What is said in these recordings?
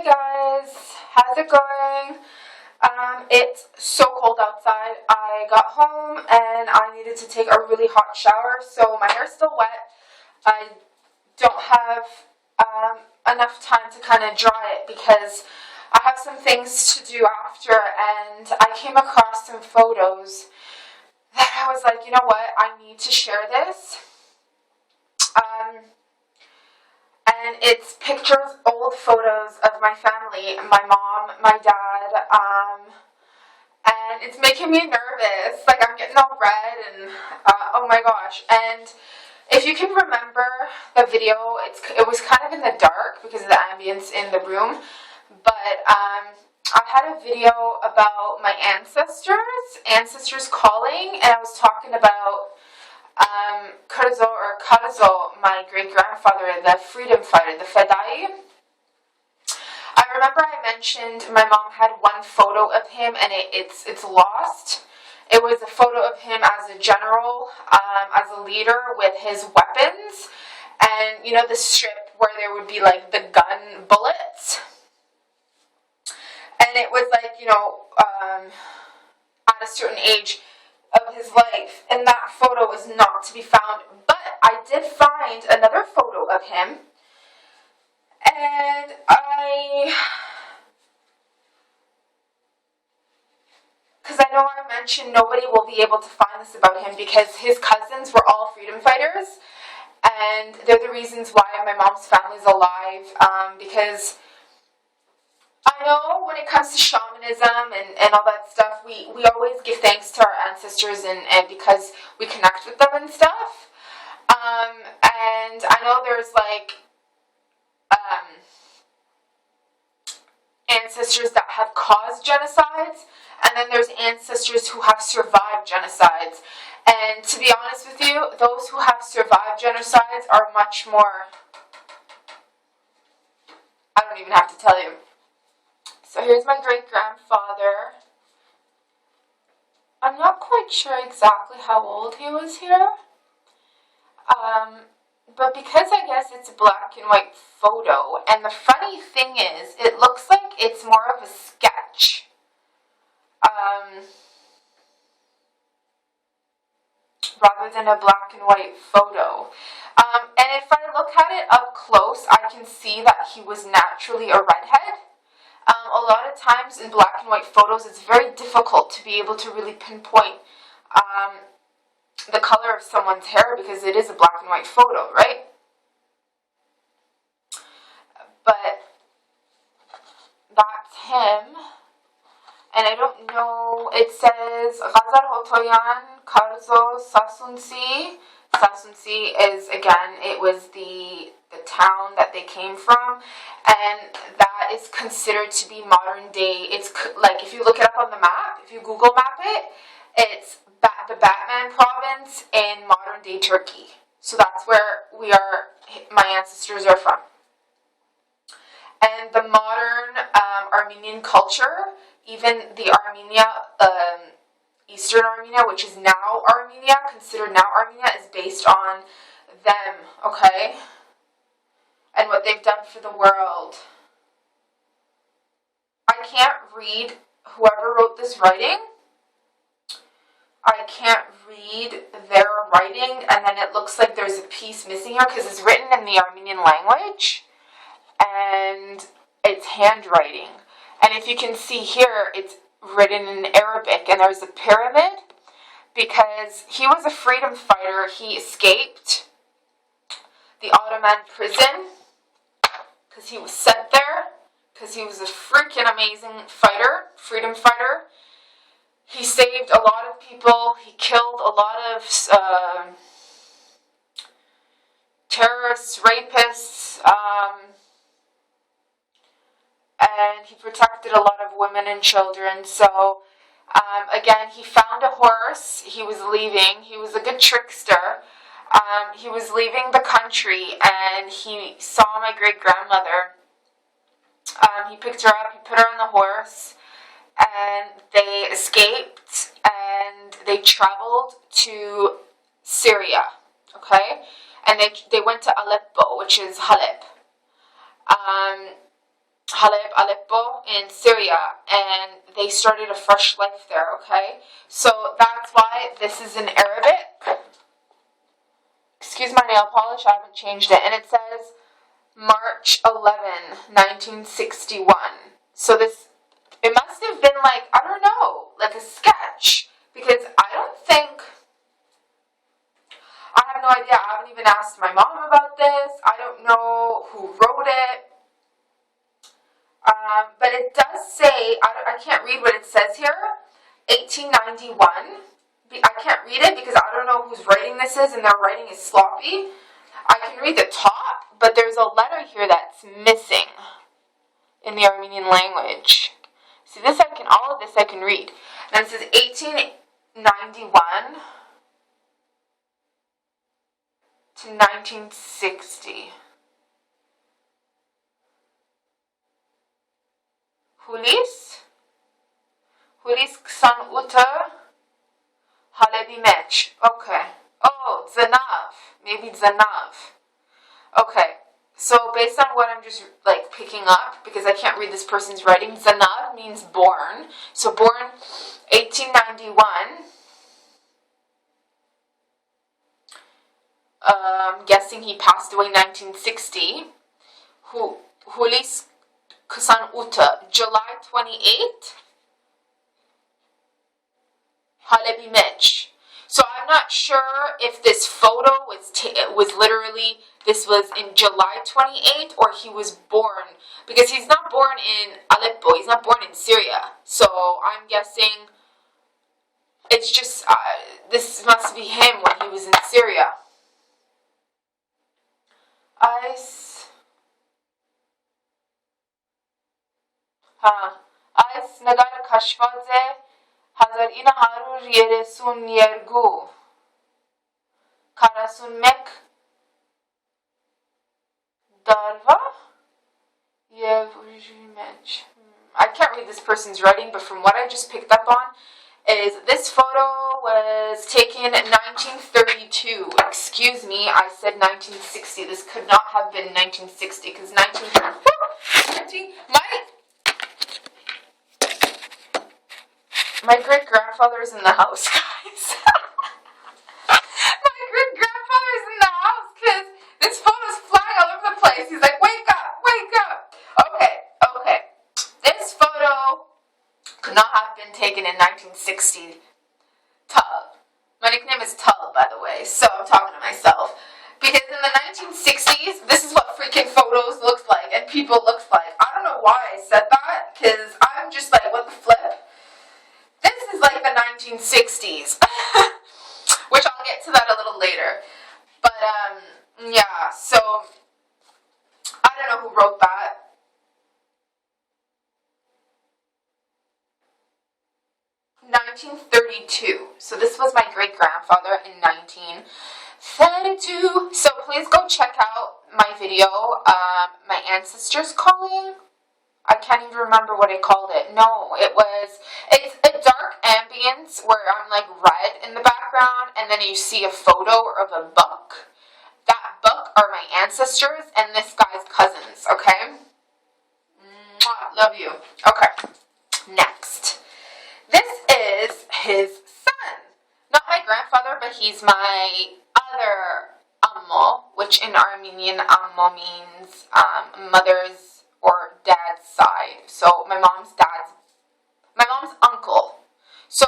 guys, how's it going? It's so cold outside. I got home and I needed to take a really hot shower, so my hair's still wet. I don't have enough time to kind of dry it because I have some things to do after, and I came across some photos that I was like, you know what, I need to share this. And it's pictures, old photos of my family, my mom, my dad, and it's making me nervous. Like, I'm getting all red and, oh my gosh. And if you can remember the video, it was kind of in the dark because of the ambience in the room, but I had a video about my ancestors calling, and I was talking about Karazo, my great-grandfather, the freedom fighter, the Fedai. I remember I mentioned my mom had one photo of him, and it's lost. It was a photo of him as a general, as a leader with his weapons, and you know the strip where there would be like the gun bullets, and it was like, you know, at a certain age of his life, and that photo is not to be found, but I did find another photo of him, and because I know I mentioned nobody will be able to find this about him because his cousins were all freedom fighters, and they're the reasons why my mom's family's alive, because I know when it comes to shamanism and all that stuff, we alwa't give thanks to our ancestors and because we connect with them and stuff. And I know there's like ancestors that have caused genocides, and then there's ancestors who have survived genocides. And to be honest with you, those who have survived genocides are much more, I don't even have to tell you. So here's my great-grandfather. I'm not quite sure exactly how old he was here. But because I guess it's a black and white photo, and the funny thing is, it looks like it's more of a sketch. Rather than a black and white photo. And if I look at it up close, I can see that he was naturally a redhead. A lot of times in black and white photos, it's very difficult to be able to really pinpoint the color of someone's hair because it is a black and white photo, right? But that's him. And I don't know, it says Ghazar Hotoyan Karzo Sasunsi. Sasunsi is, again, it was the town that they came from, and that is considered to be modern day. It's like, if you look it up on the map, if you Google map it, it's the Batman province in modern day Turkey. So that's where my ancestors are from. And the modern Armenian culture, even the Armenia, Eastern Armenia, which is now Armenia, considered now Armenia, is based on them, okay? And what they've done for the world. I can't read whoever wrote this writing. I can't read their writing, and then it looks like there's a piece missing here because it's written in the Armenian language, and it's handwriting. And if you can see here, it's written in Arabic, and there's a pyramid because he was a freedom fighter. He escaped the Ottoman prison because he was sent there because he was a freaking amazing fighter, freedom fighter. He saved a lot of people. He killed a lot of terrorists, rapists, and he protected a lot of women and children. So, again, he found a horse. He was leaving. He was a good trickster. He was leaving the country, and he saw my great-grandmother. He picked her up. He put her on the horse, and they escaped, and they traveled to Syria, okay? And they went to Aleppo, which is Halep. Halep, Aleppo in Syria, and they started a fresh life there, okay? So that's why this is in Arabic. Excuse my nail polish, I haven't changed it. And it says March 11, 1961. So this, it must have been like, I don't know, like a sketch. Because I don't think, I have no idea. I haven't even asked my mom about this. I don't know who wrote it. But it does say, I can't read what it says here, 1891. I can't read it because I don't know whose writing this is, and their writing is sloppy. I can read the top, but there's a letter here that's missing in the Armenian language. See, this I can, all of this I can read. And it says 1891 to 1960. Hulis Ksan Uta Halebi Mech. Okay. Oh, Zanav. Maybe Zanav. Okay. So based on what I'm just like picking up, because I can't read this person's writing, Zanav means born. So born 1891. Guessing he passed away 1960. Hulis Ksan Uta, July 28th. Halebi Mech. So I'm not sure if this photo was literally, this was in July 28th, or he was born, because he's not born in Aleppo, he's not born in Syria. So I'm guessing it's just, this must be him when he was in Syria. Ice Nagar Kashvadze Hazar ina harur yeresun yergu Karasun mek Darva Yevrimech. I can't read this person's writing, but from what I just picked up on is this photo was taken in 1932. Excuse me, I said 1960. This could not have been 1960 because 19 my great-grandfather is in the house, guys. My great-grandfather is in the house because this photo's flying all over the place. He's like, wake up, wake up. Okay. This photo could not have been taken in 1960. Tull. My nickname is Tull, by the way, so I'm talking to myself. Because in the 1960s, this is what freaking photos looked like and people looked like. I don't know why I said that, because I'm just like, what the flip? This is like the 1960s, which I'll get to that a little later. But, yeah, so, I don't know who wrote that. (1932). So this was my great-grandfather in 1932. So please go check out my video, My Ancestors Calling. I can't even remember what I called it. No, it's a dark ambience where I'm like red in the background, and then you see a photo of a book. That book are my ancestors and this guy's cousins, okay? Mwah, love you. Okay, next. This is his son. Not my grandfather, but he's my other ammo, which in Armenian ammo means mother's or dad's side. So my mom's uncle. So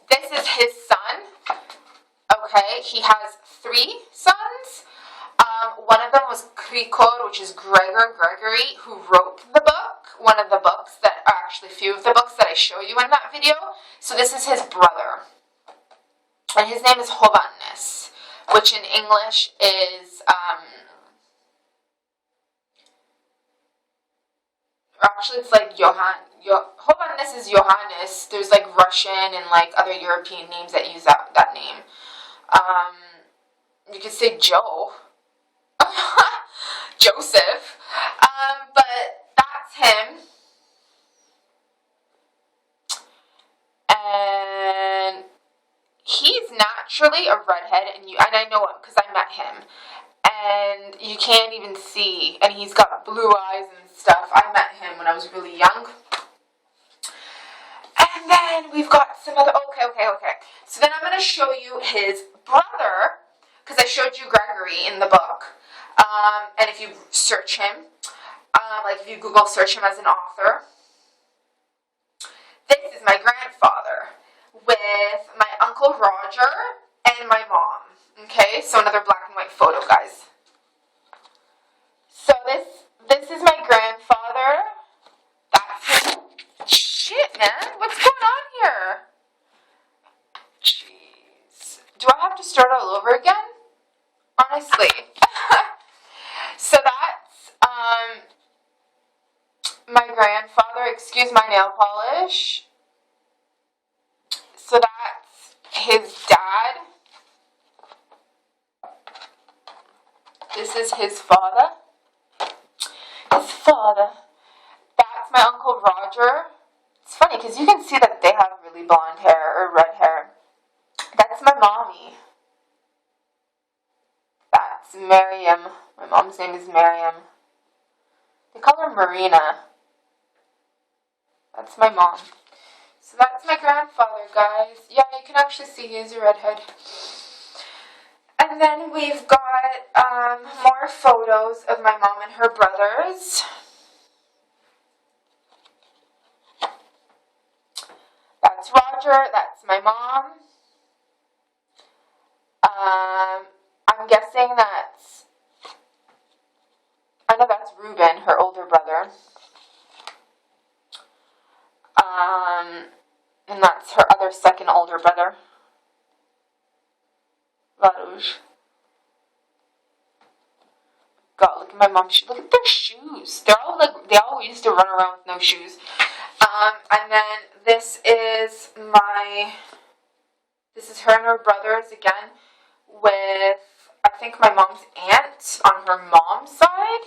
this is his son. Okay, he has 3 sons. One of them was Krikor, which is Gregory, who wrote the book. One of the books that, actually a few of the books that I show you in that video. So this is his brother. And his name is Hovannes, which in English is, actually it's like Hovannes is Johannes. There's like Russian and like other European names that use that name. You could say Joe. Joseph. But that's him. And he's naturally a redhead, and I know him because I met him. and you can't even see, and he's got blue eyes and stuff. I met him when I was really young. And then we've got some other, okay. So then I'm going to show you his brother, because I showed you Gregory in the book. And if you search him, like if you Google search him as an author, this is my grandfather with my Uncle Roger and my mom. Okay, so another black and white photo, guys. So this is my grandfather. That's him. Shit, man, what's going on here? Jeez. Do I have to start all over again? Honestly. So that's my grandfather. Excuse my nail polish. So that's his dad. This is his father. That's my Uncle Roger. It's funny because you can see that they have really blonde hair or red hair. That's my mommy. That's Miriam. My mom's name is Miriam. They call her Marina. That's my mom. So that's my grandfather, guys. Yeah, you can actually see he's a redhead. And then we've got more photos of my mom and her brothers. That's Roger. That's my mom. I'm guessing I know that's Ruben, her older brother. And that's her other second older brother. Varouche. God, look at my mom's shoes. Look at their shoes. They're all like, they all used to run around with no shoes. And then this is her and her brothers again with, I think, my mom's aunt on her mom's side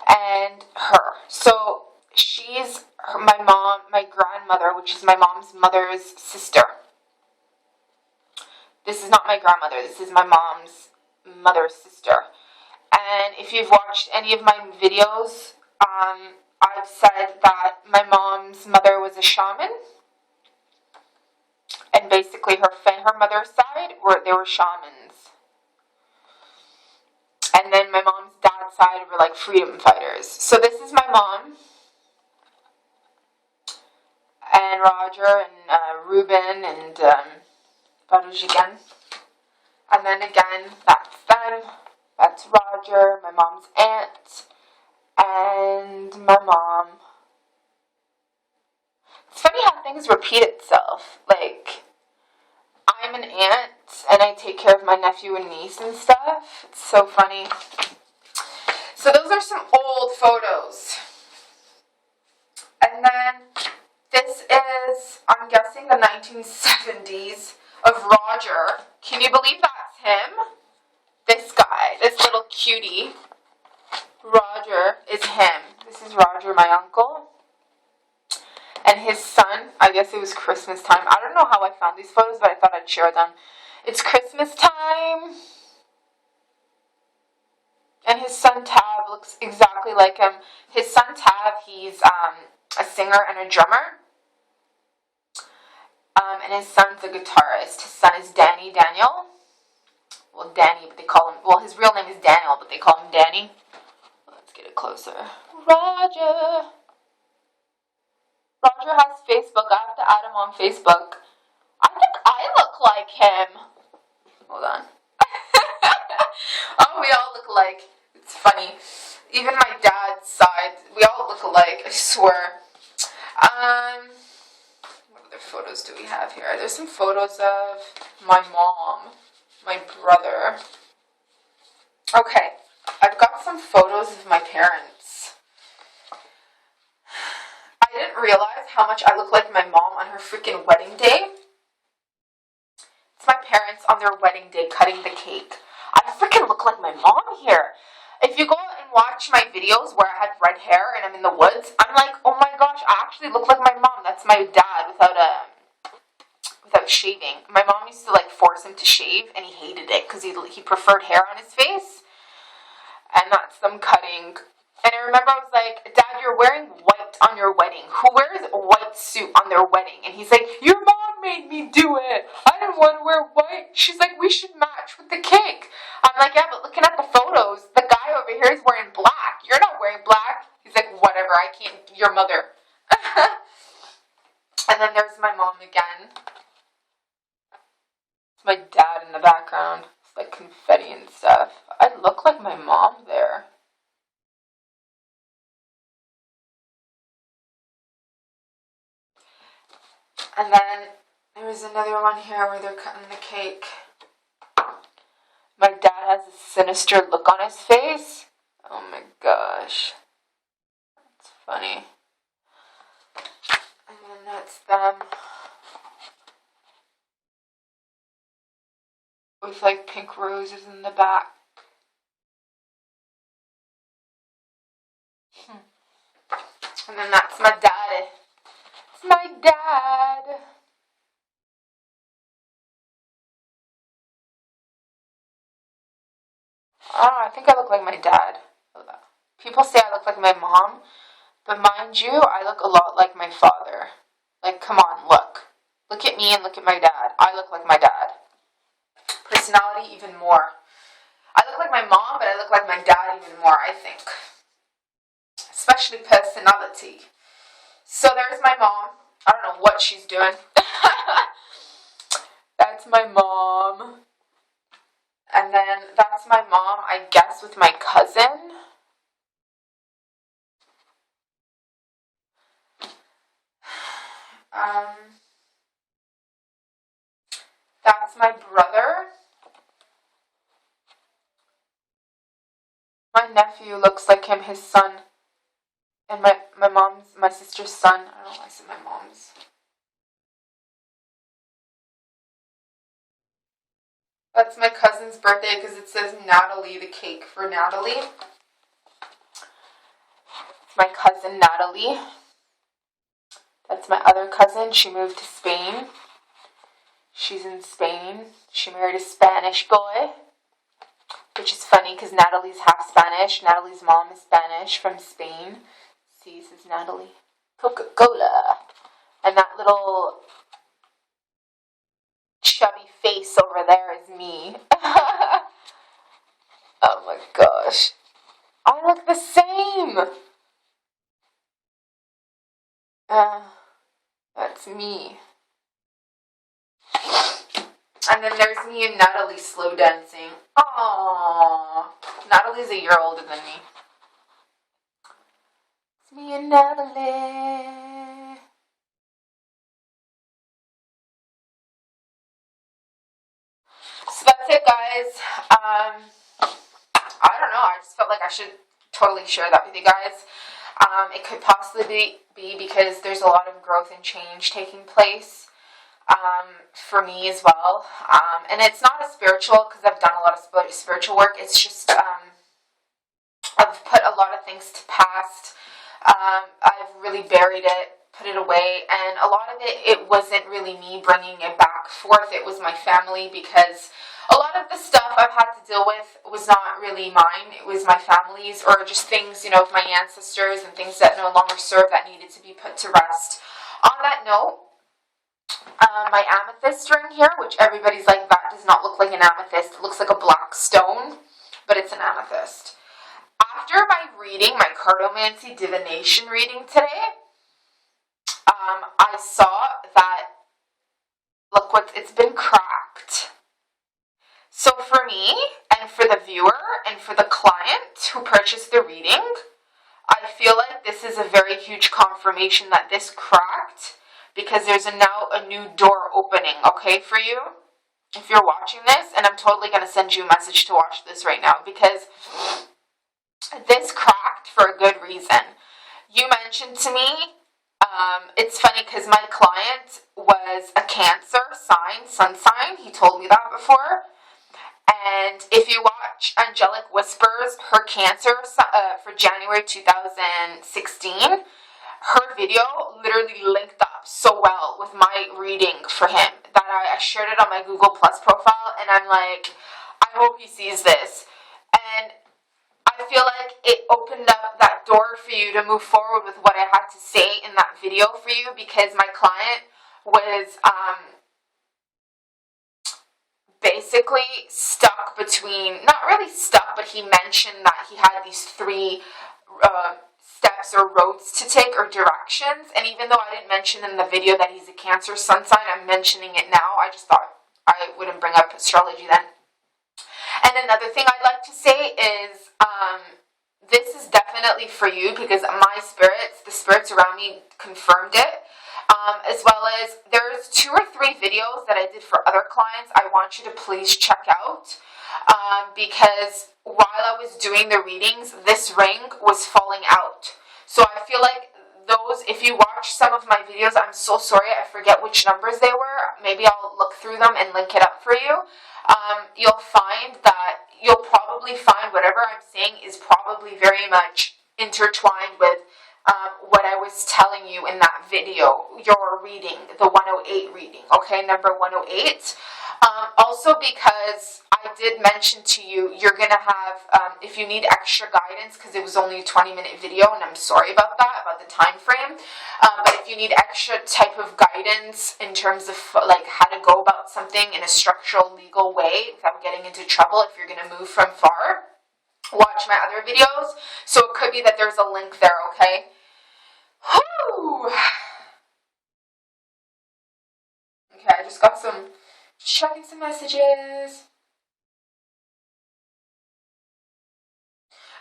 and her. So she's my grandmother, which is my mom's mother's sister. This is not my grandmother. This is my mom's mother's sister. And if you've watched any of my videos, I've said that my mom's mother was a shaman. And basically her mother's side, they were shamans. And then my mom's dad's side were like freedom fighters. So this is my mom. And Roger and Ruben and Varouche again. And then again, that's them. That's Roger, my mom's aunt, and my mom. It's funny how things repeat itself. Like, I'm an aunt, and I take care of my nephew and niece and stuff. It's so funny. So those are some old photos. And then this is, I'm guessing, the 1970s of Roger. Can you believe that's him? This guy, this little cutie, Roger, is him. This is Roger, my uncle. And his son, I guess it was Christmas time. I don't know how I found these photos, but I thought I'd share them. It's Christmas time. And his son Tav looks exactly like him. His son Tav, he's a singer and a drummer. And his son's a guitarist. His son is Daniel. Well, Danny, but they call him, well, his real name is Daniel, but they call him Danny. Let's get it closer. Roger has Facebook. I have to add him on Facebook. I think I look like him. Hold on. Oh, we all look alike. It's funny. Even my dad's side, we all look alike, I swear. What other photos do we have here? There's some photos of my mom. My brother. Okay, I've got some photos of my parents. I didn't realize how much I look like my mom on her freaking wedding day. It's my parents on their wedding day cutting the cake. I freaking look like my mom here. If you go and watch my videos where I had red hair and I'm in the woods, I'm like, oh my gosh, I actually look like my mom. That's my dad without shaving. My mom used to like force him to shave, and he hated it because he preferred hair on his face. Again, that's them cutting. And I remember I was like, Dad, you're wearing white on your wedding. Who wears a white suit on their wedding? And he's like, your mom made me do it. I didn't want to wear white. She's like, we should match with the cake. I'm like, yeah, but looking at the photos, the guy over here is wearing black. You're not wearing black. He's like, whatever, I can't, your mother. And then there's my mom again. It's my dad in the background. It's like confetti and stuff. I look like my mom there. And then there was another one here where they're cutting the cake. My dad has a sinister look on his face. Oh my gosh. It's funny. And then that's them. With like pink roses in the back. And then that's my daddy. It's my dad. I don't know, I think I look like my dad. People say I look like my mom, but mind you, I look a lot like my father. Like, come on, look. Look at me and look at my dad. I look like my dad. Personality, even more. I look like my mom, but I look like my dad even more, I think. Especially personality. So there's my mom. I don't know what she's doing. That's my mom. And then that's my mom, I guess, with my cousin. That's my brother. My nephew looks like him, his son. And my sister's son. I don't know why I said my mom's. That's my cousin's birthday because it says Natalie, the cake for Natalie. It's my cousin Natalie. That's my other cousin. She moved to Spain. She's in Spain. She married a Spanish boy. Which is funny because Natalie's half Spanish. Natalie's mom is Spanish from Spain. See, this is Natalie. Coca-Cola. And that little chubby face over there is me. Oh my gosh. I look the same. That's me. And then there's me and Natalie slow dancing. Aww. Natalie's a year older than me. It's me and Natalie. So that's it, guys. I don't know. I just felt like I should totally share that with you guys. It could possibly be because there's a lot of growth and change taking place for me as well. And it's not as spiritual because I've done a lot of spiritual work. It's just I've put a lot of things to past. I've really buried it, put it away, and a lot of it wasn't really me bringing it back forth. It was my family, because a lot of the stuff I've had to deal with was not really mine. It was my family's, or just things, of my ancestors and things that no longer serve that needed to be put to rest. On that note, my amethyst ring here, which everybody's like, that does not look like an amethyst. It looks like a black stone, but it's an amethyst. After my reading, my cartomancy divination reading today, I saw that, look it's been cracked. So for me, and for the viewer, and for the client who purchased the reading, I feel like this is a very huge confirmation that this cracked, because there's now a new door opening, okay, for you, if you're watching this, and I'm totally going to send you a message to watch this right now, because this cracked for a good reason. You mentioned to me, it's funny because my client was a Cancer sign, sun sign, he told me that before, and if you watch Angelic Whispers, her Cancer for January 2016, her video literally linked up so well with my reading for him that I shared it on my Google Plus profile, and I'm like, I hope he sees this. And I I feel like it opened up that door for you to move forward with what I had to say in that video for you, because my client was basically stuck between, not really stuck, but he mentioned that he had these three steps or roads to take or directions. And even though I didn't mention in the video that he's a Cancer sun sign, I'm mentioning it now. I just thought I wouldn't bring up astrology then. And another thing I'd like to say is this is definitely for you, because my spirits, the spirits around me confirmed it. As well as there's 2 or 3 videos that I did for other clients I want you to please check out, because while I was doing the readings, this ring was falling out. So I feel like those, if you watch some of my videos, I'm so sorry, I forget which numbers they were. Maybe I'll look through them and link it up for you. You'll find that you'll probably find whatever I'm saying is probably very much intertwined with what I was telling you in that video, your reading, the 108 reading, okay, number 108. Also, because I did mention to you, you're going to have, if you need extra guidance, because it was only a 20-minute video, and I'm sorry about that, about the time frame, but if you need extra type of guidance in terms of like how to go about something in a structural, legal way without getting into trouble if you're going to move from far, watch my other videos. So it could be that there's a link there, okay? Whew. Okay, I just got some, checking some messages.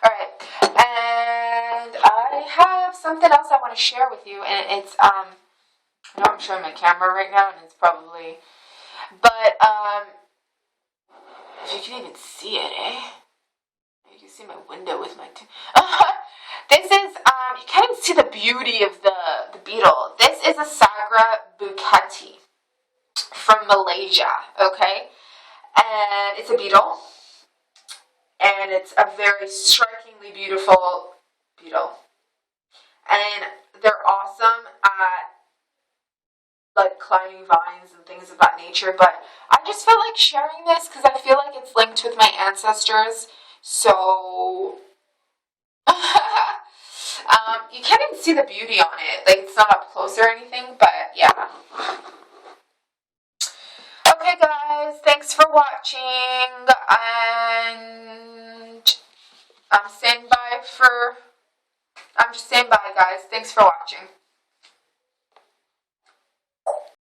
Alright, and I have something else I want to share with you, and it's, I know I'm showing my camera right now, and it's probably, but, if you can even see it, eh? You can see my window with my, this is, you can't even see the beauty of the beetle. This is a Sagra Buketi from Malaysia, okay? And it's a beetle, and it's a very strikingly beautiful beetle. And they're awesome at, like, climbing vines and things of that nature, but I just felt like sharing this because I feel like it's linked with my ancestors, so... you can't even see the beauty on it. Like, it's not up close or anything, but yeah. Okay, guys, thanks for watching, and I'm just saying bye, guys. Thanks for watching.